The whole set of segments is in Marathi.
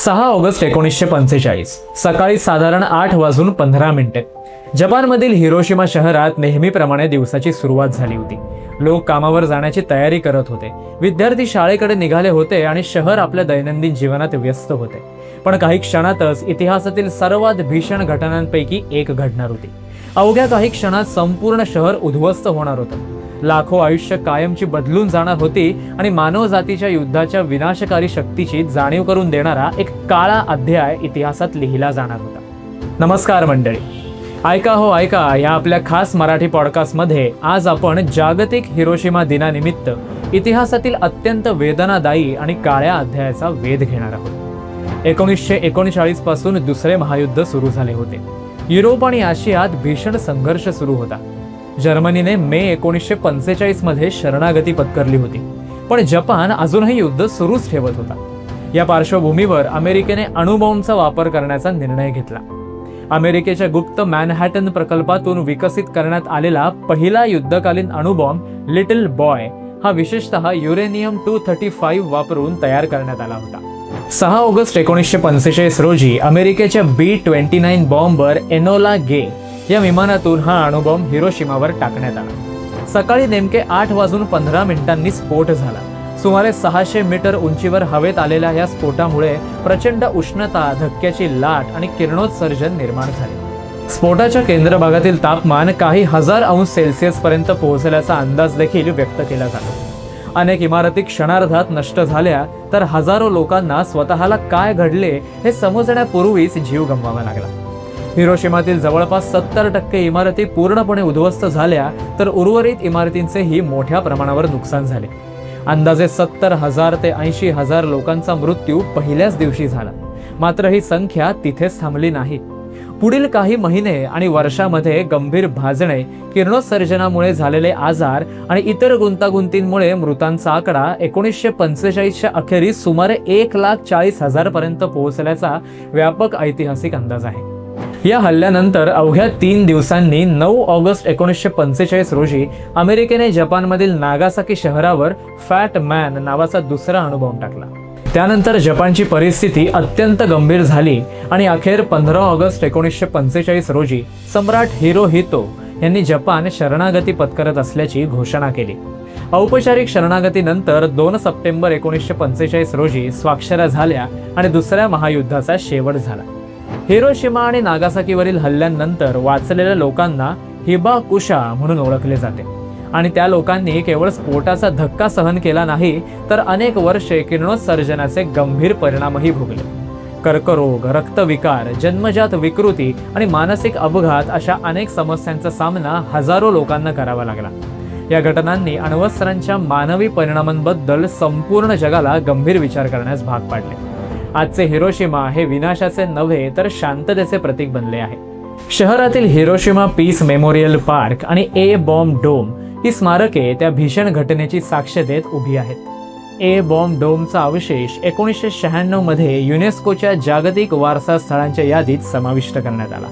6 ऑगस्ट 1945 सकाळी साधारण 8:15 जपानमधील हिरोशिमा शहरात नेहमीप्रमाणे दिवसाची सुरुवात झाली होती. लोक कामावर जाण्याची तयारी करत होते, विद्यार्थी शाळेकडे निघाले होते आणि शहर आपल्या दैनंदिन जीवनात व्यस्त होते. पण काही क्षणातच इतिहासातील सर्वात भीषण घटनांपैकी एक घडणार होती. अवघ्या काही क्षणात संपूर्ण शहर उद्ध्वस्त होणार होतं. लाखो आयुष्य कायमची बदलून जाणार होती आणि मानवजातीच्या युद्धाच्या विनाशकारी शक्तीची जाणीव करून देणारा एक काळा अध्याय इतिहासात लिहिला जाणार होता. नमस्कार मंडळी, ऐका हो ऐका या आपल्या खास मराठी पॉडकास्टमध्ये आज आपण जागतिक हिरोशिमा दिनानिमित्त इतिहासातील अत्यंत वेदनादायी आणि काळ्या अध्यायाचा वेध घेणार आहोत. 1939 पासून दुसरे महायुद्ध सुरू झाले होते. युरोप आणि आशियात भीषण संघर्ष सुरू होता. जर्मनीने मे 1945 मध्ये शरणागती पत्करली होती, पण जपान अजूनही युद्ध सुरूच ठेवत होता. या पार्श्वभूमीवर अमेरिकेने अणुबॉम्बचा वापर करण्याचा निर्णय घेतला. अमेरिकेच्या गुप्त मॅनहॅटन प्रकल्पातून विकसित करण्यात आलेला पहिला युद्धकालीन अणुबॉम्ब लिटिल बॉय हा विशेषतः युरेनियम 235 वापरून तयार करण्यात आला होता. 6 ऑगस्ट 1945 रोजी अमेरिकेच्या B-29 बॉम्बर एनोला गे या विमानातून हा अणुबॉम्ब हिरोशिमावर टाकण्यात आला. सकाळी नेमके 8:15 स्फोट झाला. सुमारे 600 मीटर उंचीवर हवेत आलेल्या या स्फोटामुळे प्रचंड उष्णता, धक्क्याची लाट आणि किरणोत्सर्जन निर्माण झाले. स्फोटाच्या केंद्र भागातील तापमान काही हजार अंश सेल्सिअस पर्यंत पोहोचल्याचा अंदाज देखील व्यक्त केला जातो. अनेक इमारती क्षणार्धात नष्ट झाल्या, तर हजारो लोकांना स्वतःला काय घडले हे समजण्यापूर्वीच जीव गमवावा लागला. हिरोशिमातील जवळपास 70% इमारती पूर्णपणे उद्ध्वस्त झाल्या, तर उर्वरित इमारतींचेही मोठ्या प्रमाणावर नुकसान झाले. अंदाजे 70,000 ते 80,000 लोकांचा मृत्यू पहिल्याच दिवशी झाला. मात्र ही संख्या तिथेच थांबली नाही. पुढील काही महिने आणि वर्षामध्ये गंभीर भाजणे, किरणोत्सर्जनामुळे झालेले आजार आणि इतर गुंतागुंतींमुळे मृतांचा आकडा 1945च्या अखेरीस सुमारे 1,40,000 पर्यंत पोहोचल्याचा व्यापक ऐतिहासिक अंदाज आहे. या हल्ल्यानंतर अवघ्या 3 दिवसांनी 9 ऑगस्ट 1945 रोजी अमेरिकेने जपानमधील नागासाकी शहरावर फॅट मॅन नावाचा दुसरा अणुबॉम्ब टाकला. त्यानंतर जपानची परिस्थिती अत्यंत गंभीर झाली आणि अखेर 15 ऑगस्ट 1945 रोजी सम्राट हिरोहितो यांनी जपान शरणागती पत्करत असल्याची घोषणा केली. औपचारिक शरणागतीनंतर 2 सप्टेंबर 1945 रोजी स्वाक्षऱ्या झाल्या आणि दुसऱ्या महायुद्धाचा शेवट झाला. हिरोशिमा आणि नागासाकीवरील हल्ल्यांनंतर वाचलेल्या लोकांना हिबाकुशा म्हणून ओळखले जाते आणि त्या लोकांनी केवळ स्फोटाचा धक्का सहन केला नाही, तर अनेक वर्षे किरणोत्सर्जनाचे गंभीर परिणामही भोगले. कर्करोग, रक्तविकार, जन्मजात विकृती आणि मानसिक अपघात अशा अनेक समस्यांचा सामना हजारो लोकांना करावा लागला. या घटनांनी अण्वस्त्रांच्या मानवी परिणामांबद्दल संपूर्ण जगाला गंभीर विचार करण्यास भाग पाडले. आजचे हिरोशिमा हे विनाशाचे नव्हे तर शांततेचे प्रतीक बनले आहे. शहरातील हिरोशिमा पीस मेमोरियल पार्क आणि ए बॉम्ब डोम ही स्मारके त्या भीषण घटनेची साक्ष देत उभी आहेत. ए बॉम्ब डोमचा अवशेष 1996 मध्ये युनेस्कोच्या जागतिक वारसा स्थळांच्या यादीत समाविष्ट करण्यात आला.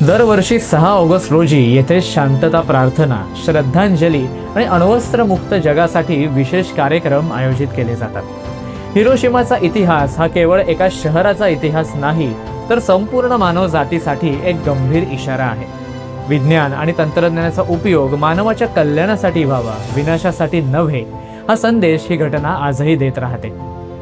दरवर्षी 6 ऑगस्ट रोजी येथे शांतता प्रार्थना, श्रद्धांजली आणि अण्वस्त्रमुक्त जगासाठी विशेष कार्यक्रम आयोजित केले जातात. हिरोशिमाचा इतिहास हा केवळ एका शहराचा इतिहास नाही, तर संपूर्ण मानव जातीसाठी एक गंभीर इशारा आहे. विज्ञान आणि तंत्रज्ञानाचा उपयोग मानवाच्या कल्याणासाठी व्हावा, विनाशासाठी नव्हे, हा संदेश ही घटना आजही देत राहते.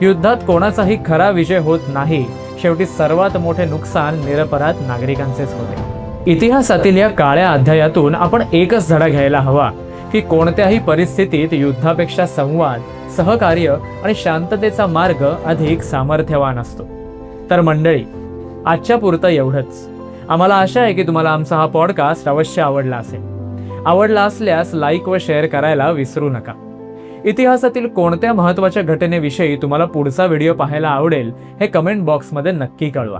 युद्धात कोणाचाही खरा विजय होत नाही. शेवटी सर्वात मोठे नुकसान निरपराध नागरिकांचेच होते. इतिहासातील या काळ्या अध्यायातून आपण एकच धडा घ्यायला हवा की कोणत्याही परिस्थितीत युद्धापेक्षा संवाद, सहकार्य आणि शांततेचा मार्ग अधिक सामर्थ्यवान असतो. तर मंडळी, आजच्या पुरतं एवढंच. आम्हाला आशा आहे की तुम्हाला आमचा हा पॉडकास्ट अवश्य आवडला असेल. आवडला असल्यास लाईक व शेअर करायला विसरू नका. इतिहासातील कोणत्या महत्त्वाच्या घटनेविषयी तुम्हाला पुढचा व्हिडिओ पाहायला आवडेल हे कमेंट बॉक्समध्ये नक्की कळवा.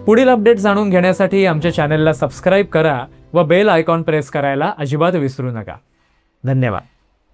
पुढील अपडेट जाणून घेण्यासाठी आमच्या चॅनलला सबस्क्राईब करा व बेल आयकॉन प्रेस करायला अजिबात विसरू नका. धन्यवाद.